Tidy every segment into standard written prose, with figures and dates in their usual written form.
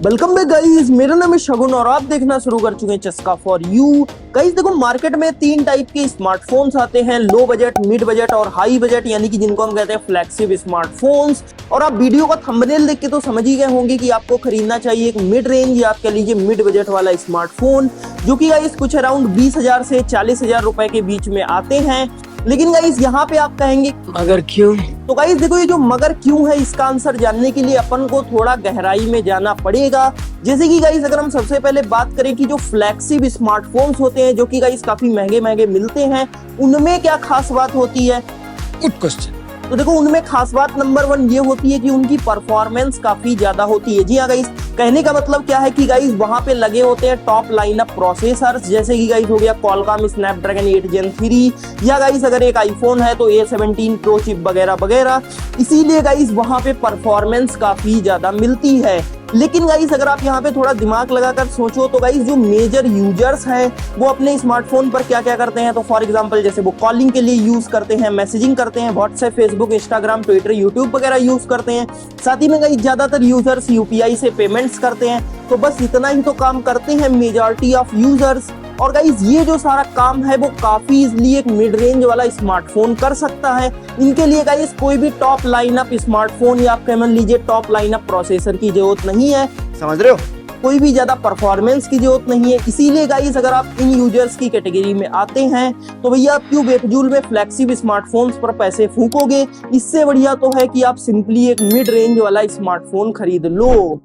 Welcome back guys, मेरा नाम है शगुन और आप देखना शुरू कर चुके हैं चस्का फॉर यू। गाइस देखो, मार्केट में 3 टाइप के स्मार्टफोन्स आते हैं, लो बजट, मिड बजट और हाई बजट, यानी कि जिनको हम कहते हैं फ्लैगशिप स्मार्टफोन्स। और आप वीडियो का थंबनेल देख के तो समझ ही गए होंगे कि आपको खरीदना चाहिए एक मिड रेंज या आप कह लीजिए मिड बजट वाला स्मार्टफोन, जो कि गाइस कुछ अराउंड 20,000 से 40,000 रुपए के बीच में आते हैं। लेकिन गाइस यहाँ पे आप कहेंगे मगर क्यों? तो गाइस देखो, ये जो मगर क्यों है, इसका आंसर जानने के लिए अपन को थोड़ा गहराई में जाना पड़ेगा। जैसे कि गाइस अगर हम सबसे पहले बात करें कि जो फ्लैगशिप स्मार्टफोन्स होते हैं, जो कि गाइस काफी महंगे महंगे मिलते हैं, उनमें क्या खास बात होती है। Good question. तो देखो, उनमें खास बात नंबर 1 ये होती है कि उनकी परफॉर्मेंस काफी ज्यादा होती है। जी हाँ गाइस, कहने का मतलब क्या है कि गाइस वहां पे लगे होते हैं टॉप लाइनअप प्रोसेसर्स, जैसे कि गाइस हो गया Qualcomm Snapdragon 8 Gen 3, या गाइस अगर एक आईफोन है तो A17 Pro चिप वगैरह वगैरह। इसीलिए गाइस वहां पे परफॉर्मेंस काफी ज्यादा मिलती है। लेकिन गाइस अगर आप यहाँ पे थोड़ा दिमाग लगाकर सोचो तो गाइस जो मेजर यूजर्स हैं वो अपने स्मार्टफोन पर क्या क्या करते हैं, तो फॉर एग्जांपल जैसे वो कॉलिंग के लिए यूज करते हैं, मैसेजिंग करते हैं, WhatsApp, Facebook, Instagram, Twitter, YouTube वगैरह यूज करते हैं। साथ ही में गाइस ज्यादातर यूजर्स यूपीआई से पेमेंट्स करते हैं। तो बस इतना ही तो काम करते हैं मेजॉरिटी ऑफ यूजर्स। और गाइस ये जो सारा काम है वो काफी इजीली एक मिड रेंज वाला स्मार्टफोन कर सकता है। इनके लिए गाइस कोई भी टॉप लाइनअप स्मार्टफोन या आप कह लीजिए टॉप लाइनअप प्रोसेसर की जरूरत नहीं है, समझ रहे हो, कोई भी ज्यादा परफॉर्मेंस की जरूरत नहीं है। इसीलिए गाइस अगर आप इन यूजर्स की कैटेगरी में आते हैं तो भैया आप क्यों बेफजूल में फ्लैगशिप स्मार्टफोन्स पर पैसे फूकोगे। इससे बढ़िया तो है कि आप सिंपली एक मिड रेंज वाला स्मार्टफोन खरीद लो।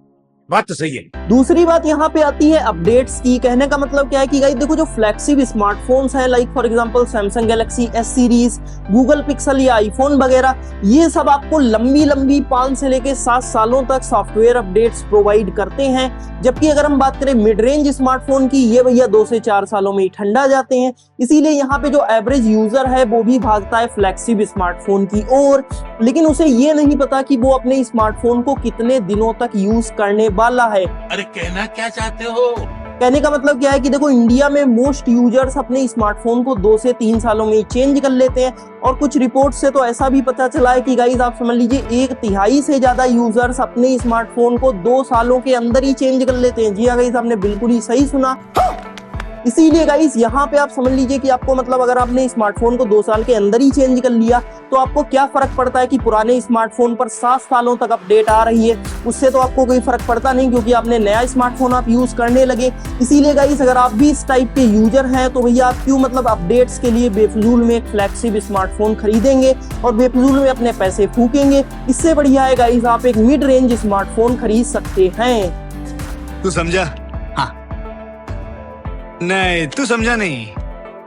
बात तो सही है। दूसरी बात यहाँ पे आती है अपडेट्स की। कहने का मतलब क्या है कि गाइस देखो, जो फ्लैगशिप स्मार्टफोन्स हैं like for example Samsung Galaxy S series, Google pixel या आईफोन वगैरह, ये सब आपको लंबी लंबी 5 से लेके 7 सालों तक सॉफ्टवेयर अपडेट्स प्रोवाइड करते हैं। जबकि अगर हम बात करें मिड रेंज स्मार्टफोन की, ये भैया 2 से 4 सालों में ही ठंडा जाते हैं। इसीलिए यहाँ पे जो एवरेज यूजर है वो भी भागता है फ्लैगशिप स्मार्टफोन की ओर, लेकिन उसे ये नहीं पता कि वो अपने स्मार्टफोन को कितने दिनों तक यूज करने वाला है। अरे कहना क्या चाहते हो? कहने का मतलब क्या है कि देखो, इंडिया में मोस्ट यूजर्स अपने स्मार्टफोन को 2 से 3 सालों में ही चेंज कर लेते हैं। और कुछ रिपोर्ट से तो ऐसा भी पता चला है कि गाइस आप समझ लीजिए 1/3 से ज्यादा यूजर्स अपने स्मार्टफोन को 2 सालों के अंदर ही चेंज कर लेते हैं। जी हाँ गाइस, आपने बिल्कुल ही सही सुना। इसीलिए गाइस यहाँ पे आप समझ लीजिए कि आपको मतलब अगर आपने स्मार्टफोन को 2 साल के अंदर ही चेंज कर लिया तो आपको क्या फर्क पड़ता है कि पुराने स्मार्टफोन पर 7 सालों तक अपडेट आ रही है। उससे तो आपको कोई फर्क पड़ता नहीं, क्योंकि आपने नया स्मार्टफोन आप यूज करने लगे। इसीलिए गाइस अगर आप भी इस टाइप के यूजर हैं तो भैया आप क्यों मतलब अपडेट्स के लिए बेफजूल में एक फ्लैगशिप स्मार्टफोन खरीदेंगे और बेफजूल में अपने पैसे फूकेंगे। इससे बढ़िया है गाइस आप एक मिड रेंज स्मार्टफोन खरीद सकते हैं। तू समझा? नहीं, तू समझा नहीं।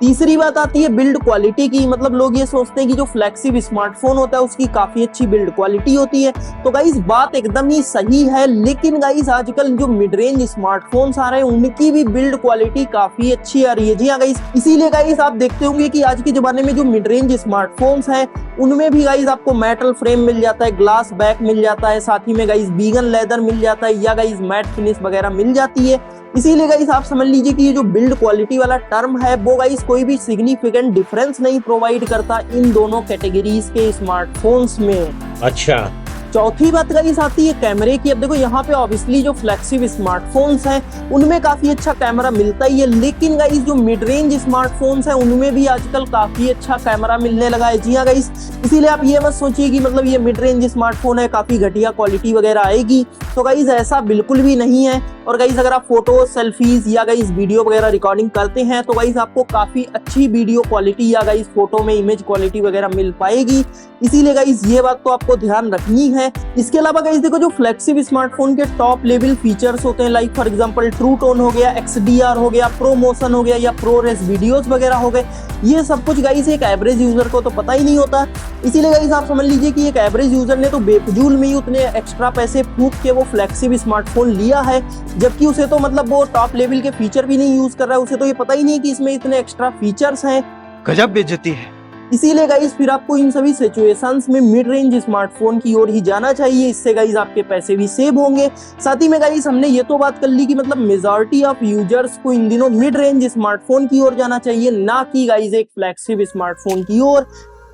तीसरी बात आती है बिल्ड क्वालिटी की। मतलब लोग ये सोचते हैं कि जो फ्लैगशिप स्मार्टफोन होता है उसकी काफी अच्छी बिल्ड क्वालिटी होती है। तो गाइस बात एकदम ही सही है, लेकिन गाइस आजकल जो मिड रेंज स्मार्टफोन्स आ रहे हैं उनकी भी बिल्ड क्वालिटी काफी अच्छी आ रही है। जी हाँ गाइस, इसीलिए गाइस आप देखते होंगे कि आज के जमाने में जो मिड रेंज स्मार्टफोन्स हैं उनमें भी गाइस आपको मेटल फ्रेम मिल जाता है, ग्लास बैक मिल जाता है, साथ ही में गाइस वीगन लेदर मिल जाता है, या गाइस मैट फिनिश वगैरह मिल जाती है। इसीलिए गाइस आप समझ लीजिए कि ये जो बिल्ड क्वालिटी वाला टर्म है वो गाइस कोई भी सिग्निफिकेंट डिफरेंस नहीं प्रोवाइड करता इन दोनों कैटेगरीज के स्मार्टफोन्स में। अच्छा। चौथी बात गाइस आती है कैमरे की। अब देखो यहाँ पे ऑब्वियसली जो फ्लैगशिप स्मार्टफोन्स हैं उनमें काफी अच्छा कैमरा मिलता ही है, लेकिन गाइस जो मिड रेंज स्मार्टफोन्स हैं उनमें भी आजकल काफी अच्छा कैमरा मिलने लगा है। जी हाँ गाइस, इसीलिए आप ये मत सोचिए कि मतलब ये मिड रेंज स्मार्टफोन है काफी घटिया क्वालिटी वगैरह आएगी। तो गाइस ऐसा बिल्कुल भी नहीं है। और गाइस अगर आप फोटो, सेल्फीज या गाइस वीडियो वगैरह रिकॉर्डिंग करते हैं तो गाइस आपको काफी अच्छी वीडियो क्वालिटी या गाइस फोटो में इमेज क्वालिटी वगैरह मिल पाएगी। इसीलिए गाइस ये बात तो आपको ध्यान रखनी है। इसके अलावा गाइस देखो, जो फ्लैगशिप स्मार्टफोन के टॉप लेवल फीचर्स होते हैं like for example true tone हो गया, XDR हो गया, प्रो मोशन हो गया या प्रो रेस वीडियोस वगैरह हो गए, ये सब कुछ गाइस एक एवरेज यूजर को तो पता ही नहीं होता। इसीलिए गाइस आप समझ लीजिए कि एक एवरेज यूजर ने तो बेफजूल में ही उतने एक्स्ट्रा पैसे फूक के वो फ्लैगशिप स्मार्टफोन लिया है, जबकि उसे तो मतलब वो टॉप लेवल के फीचर भी नहीं यूज कर रहा है। उसे तो ये पता ही नहीं कि इसमें इतने एक्स्ट्रा फीचर्स हैं। गजब बेइज्जती है। इसीलिए गाइस फिर आपको इन सभी सिचुएशंस में मिड रेंज स्मार्टफोन की ओर ही जाना चाहिए। इससे गाइस आपके पैसे भी सेव होंगे। साथ ही में गाइस हमने ये तो बात कर ली कि मतलब मेजॉरिटी ऑफ यूजर्स को इन दिनों मिड रेंज स्मार्टफोन की ओर जाना चाहिए, ना कि गाइस एक फ्लैगशिप स्मार्टफोन की ओर।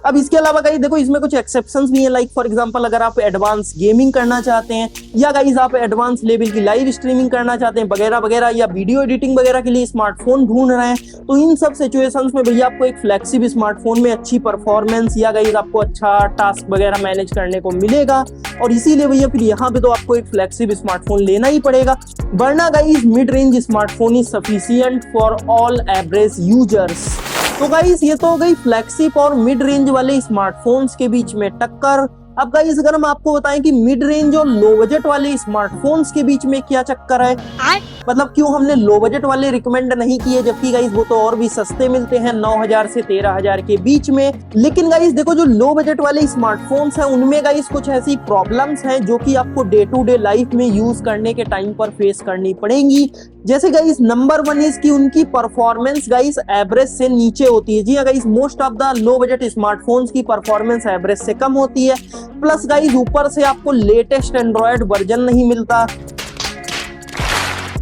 अब इसके अलावा गाइस देखो इसमें कुछ एक्सेप्शंस भी हैं, लाइक फॉर एग्जांपल अगर आप एडवांस गेमिंग करना चाहते हैं या गाइस आप एडवांस लेवल की लाइव स्ट्रीमिंग करना चाहते हैं वगैरह वगैरह, या वीडियो एडिटिंग वगैरह के लिए स्मार्टफोन ढूंढ रहे हैं, तो इन सब सिचुएशंस में भैया आपको एक फ्लैगशिप स्मार्टफोन में अच्छी परफॉर्मेंस या गाइस आपको अच्छा टास्क वगैरह मैनेज करने को मिलेगा, और इसीलिए भैया फिर यहाँ पे तो आपको एक फ्लैगशिप स्मार्टफोन लेना ही पड़ेगा, वरना guys mid range smartphone is sufficient for all average users. तो गाइस ये तो हो गई फ्लैगशिप और मिड रेंज वाले स्मार्टफोन्स के बीच में टक्कर। अब गाइस अगर हम आपको बताएं कि मिड रेंज और लो बजट वाले स्मार्टफोन्स के बीच में क्या चक्कर है, मतलब क्यों हमने लो बजट वाले रिकमेंड नहीं किए, जबकि गाइस वो तो और भी सस्ते मिलते हैं 9,000 से 13,000 के बीच में। लेकिन गाइस देखो जो लो बजट वाले स्मार्टफोन्स हैं उनमें गाइस कुछ ऐसी प्रॉब्लम्स हैं जो कि आपको डे टू डे लाइफ में यूज करने के टाइम पर फेस करनी पड़ेंगी। जैसे गाइस नंबर 1 इज कि उनकी परफॉर्मेंस गाइस एवरेज से नीचे होती है। जी हाँ guys, most of the low budget smartphones की परफॉर्मेंस एवरेज से कम होती है। प्लस गाइस ऊपर से आपको लेटेस्ट एंड्रॉयड वर्जन नहीं मिलता,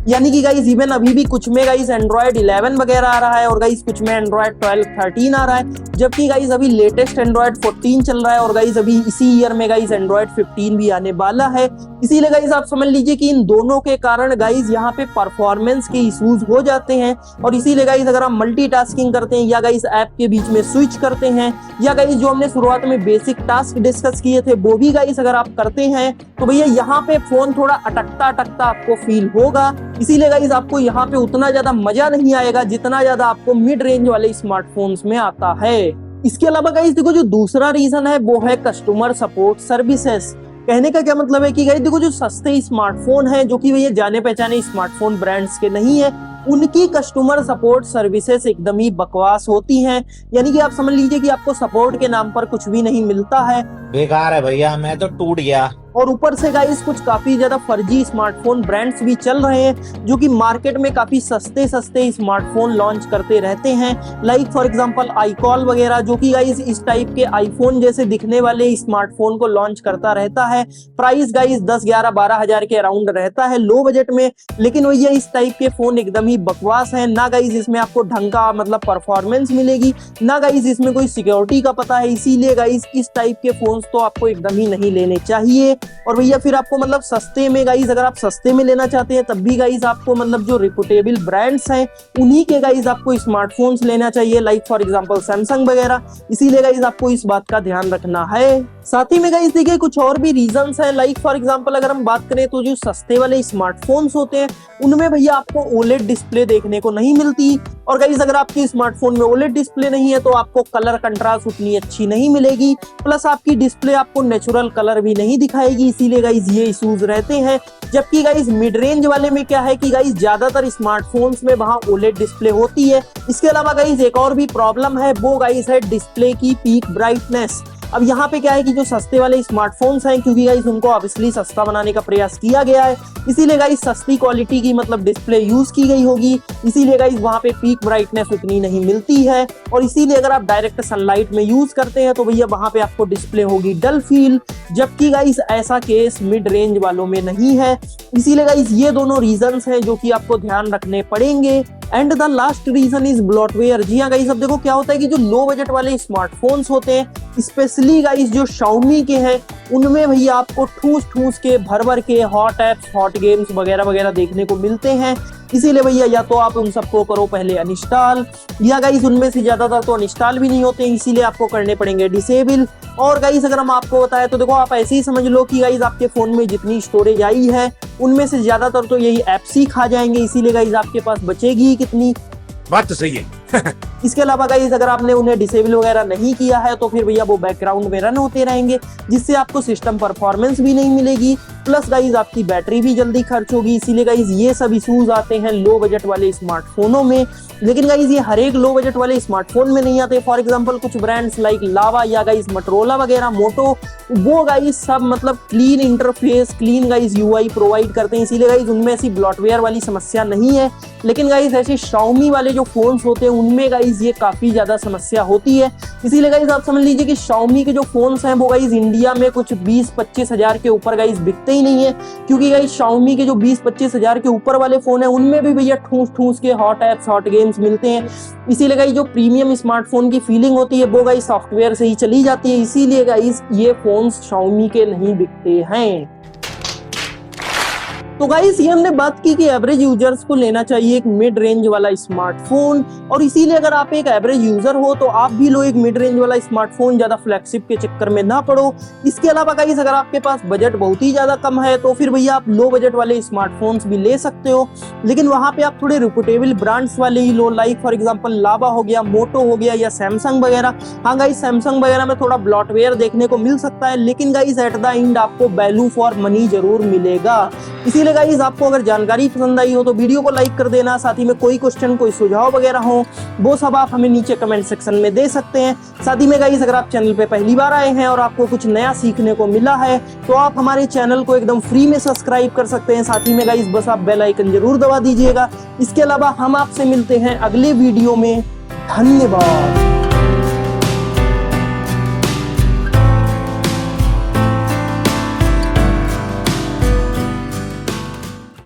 यानी कि गाइस इवन अभी भी कुछ में गाइस एंड्रॉयड 11 वगैरह आ रहा है और गाइस कुछ में एंड्रॉयड 12, 13 आ रहा है, जबकि गाइस अभी लेटेस्ट एंड्रॉयड 14 चल रहा है और गाइस अभी इसी ईयर में गाइस एंड्रॉयड 15 भी आने वाला है। इसीलिए गाइस आप समझ लीजिए कि इन दोनों के कारण गाइस यहाँ पे परफॉर्मेंस के इश्यूज हो जाते हैं, और इसीलिए गाइस अगर आप मल्टीटास्किंग करते हैं या गाइस ऐप के बीच में स्विच करते हैं या गाइस जो हमने शुरुआत में बेसिक टास्क डिस्कस किए थे वो भी गाइस अगर आप करते हैं तो भैया यहाँ पे फोन थोड़ा अटकता अटकता आपको फील होगा। इसीलिए गाइस आपको यहाँ पे उतना ज्यादा मजा नहीं आएगा जितना ज्यादा आपको मिड रेंज वाले स्मार्टफोन्स में आता है। इसके अलावा गाइस देखो जो दूसरा रीजन है वो है कस्टमर सपोर्ट सर्विसेज। कहने का क्या मतलब है कि गाइस देखो जो सस्ते स्मार्टफोन हैं जो कि भैया जाने पहचाने स्मार्टफोन ब्रांड्स के नहीं है, उनकी कस्टमर सपोर्ट सर्विसेज एकदम ही बकवास होती हैं। यानी कि आप समझ लीजिए कि आपको सपोर्ट के नाम पर कुछ भी नहीं मिलता है, बेकार है भैया, मैं तो टूट गया। और ऊपर से गाइस कुछ काफी ज्यादा फर्जी स्मार्टफोन ब्रांड्स भी चल रहे हैं जो कि मार्केट में काफी सस्ते सस्ते स्मार्टफोन लॉन्च करते रहते हैं, लाइक फॉर एग्जांपल iCall वगैरह, जो कि गाइस इस टाइप के आईफोन जैसे दिखने वाले स्मार्टफोन को लॉन्च करता रहता है। प्राइस गाइस 10, 11, 12 हजार के अराउंड रहता है लो बजट में, लेकिन भैया इस टाइप के फोन एकदम ही बकवास है। ना गाइस इसमें आपको ढंग का मतलब परफॉर्मेंस मिलेगी, ना गाइस इसमें कोई सिक्योरिटी का पता है। इसीलिए गाइस इस टाइप के फोन्स तो आपको एकदम ही नहीं लेने चाहिए। और भैया फिर आपको मतलब सस्ते में गाइस अगर आप सस्ते में लेना चाहते हैं तब भी गाइस आपको मतलब जो रिप्यूटेबल ब्रांड्स हैं उन्हीं के गाइस आपको स्मार्टफोन्स लेना चाहिए, लाइक फॉर एग्जांपल सैमसंग वगैरह। इसीलिए गाइस आपको इस बात का ध्यान रखना है। साथ ही में गाइस देखिए कुछ और भी रीजंस हैं, लाइक फॉर एग्जांपल अगर हम बात करें तो जो सस्ते वाले स्मार्टफोन्स होते हैं उनमें भैया आपको ओलेड डिस्प्ले देखने को नहीं मिलती, और गाइस अगर आपके स्मार्टफोन में ओलेड डिस्प्ले नहीं है तो आपको कलर कंट्रास्ट उतनी अच्छी नहीं मिलेगी, प्लस आपकी डिस्प्ले आपको नेचुरल कलर भी नहीं दिखाएगी। इसीलिए गाइस ये इश्यूज रहते हैं। जबकि गाइस मिड रेंज वाले में क्या है कि गाइस ज्यादातर स्मार्टफोन्स में वहां ओलेड डिस्प्ले होती है। इसके अलावा गाइस एक और भी प्रॉब्लम है, वो गाइस है डिस्प्ले की पीक ब्राइटनेस। अब यहाँ पे क्या है कि जो सस्ते वाले स्मार्टफोन्स हैं, क्योंकि गाइस उनको ऑब्वियसली सस्ता बनाने का प्रयास किया गया है, इसीलिए गाइस सस्ती क्वालिटी की मतलब डिस्प्ले यूज की गई होगी, इसीलिए गाइस वहाँ पे पीक ब्राइटनेस उतनी नहीं मिलती है, और इसीलिए अगर आप डायरेक्ट सनलाइट में यूज करते हैं तो भैया वहाँ पे आपको डिस्प्ले होगी डल फील, जबकि गाइस ऐसा केस मिड रेंज वालों में नहीं है। इसीलिए गाइस ये दोनों रीजंस हैं जो कि आपको ध्यान रखने पड़ेंगे। And the last reason is bloatware. जी हाँ गाइस, अब देखो क्या होता है कि जो लो बजट वाले स्मार्टफोन्स होते हैं स्पेशली गाइस जो Xiaomi के हैं उनमें भैया आपको ठूस ठूस के भर के हॉट एप्स, हॉट गेम्स वगैरह वगैरह देखने को मिलते हैं। इसीलिए भैया या तो आप उन सबको करो पहले अनइंस्टॉल, या गाइस उनमें से ज्यादातर तो अनइंस्टॉल भी नहीं होते हैं, इसीलिए आपको करने पड़ेंगे डिसेबल। और गाइस अगर हम आपको बताएं तो देखो आप ऐसे ही समझ लो कि गाइस आपके फोन में जितनी स्टोरेज आई है उनमें से ज्यादातर तो यही एप्स ही खा जाएंगे, इसीलिए गाइस आपके पास बचेगी ही कितनी। बात तो सही है। इसके अलावा गाइस अगर आपने उन्हें डिसेबल वगैरह नहीं किया है तो फिर भैया वो बैकग्राउंड में रन होते रहेंगे, जिससे आपको सिस्टम परफॉर्मेंस भी नहीं मिलेगी, प्लस गाइस आपकी बैटरी भी जल्दी खर्च होगी। इसीलिए गाइस ये सब इश्यूज आते हैं लो बजट वाले स्मार्टफोनों में। लेकिन गाइस ये हर एक लो बजट वाले स्मार्टफोन में नहीं आते। फॉर एग्जांपल कुछ ब्रांड्स लाइक लावा या गाइस मोटोरोला वगैरह, मोटो, वो गाइस सब मतलब clean interface, clean guys UI provide करते हैं, इसीलिए गाइस उनमें ऐसी ब्लॉटवेयर वाली समस्या नहीं है। लेकिन गाइस ऐसे Xiaomi वाले जो फोन्स होते हैं उनमें गाइस ये काफी ज्यादा समस्या होती है। इसीलिए गाइस आप समझ लीजिए कि Xiaomi के जो फोन्स हैं वो गाइस इंडिया में कुछ 20-25 हजार के ऊपर गाइस बिकते ही नहीं है, क्योंकि गाइस Xiaomi के जो 20-25 हजार के ऊपर वाले फोन है उनमें भी भैया ठूस के हॉट एप्स, हॉट गेम्स मिलते हैं। इसीलिए गाइस जो प्रीमियम स्मार्टफोन की फीलिंग होती है वो गाइस सॉफ्टवेयर से ही चली जाती है, इसीलिए गाइस ये फोन्स Xiaomi के नहीं बिकते हैं। तो गाइस ये हमने बात की कि एवरेज यूजर्स को लेना चाहिए एक मिड रेंज वाला स्मार्टफोन, और इसीलिए अगर आप एक एवरेज यूजर हो तो आप भी लो एक मिड रेंज वाला स्मार्टफोन, ज्यादा फ्लैगशिप के चक्कर में ना पड़ो। इसके अलावा गाइस अगर आपके पास बजट बहुत ही ज्यादा कम है तो फिर भैया आप लो बजट वाले स्मार्टफोन्स भी ले सकते हो, लेकिन वहां पे आप थोड़े रिप्यूटेबल ब्रांड्स वाले ही लो, लाइक फॉर एग्जांपल लावा हो गया, मोटो हो गया या सैमसंग वगैरह। हाँ गाइस सैमसंग वगैरह में थोड़ा ब्लॉटवेयर देखने को मिल सकता है, लेकिन गाइस एट द एंड आपको वैल्यू फॉर मनी जरूर मिलेगा। इसीलिए गाइस आपको अगर जानकारी पसंद आई हो तो वीडियो को लाइक कर देना, साथ ही में कोई क्वेश्चन, कोई सुझाव वगैरह हो वो सब आप हमें नीचे कमेंट सेक्शन में दे सकते हैं। साथ ही में गाइस अगर आप चैनल पे पहली बार आए हैं और आपको कुछ नया सीखने को मिला है तो आप हमारे चैनल को एकदम फ्री में सब्सक्राइब कर सकते हैं। साथ ही में गाइस बस आप बेल आइकन जरूर दबा दीजिएगा। इसके अलावा हम आपसे मिलते हैं अगले वीडियो में। धन्यवाद।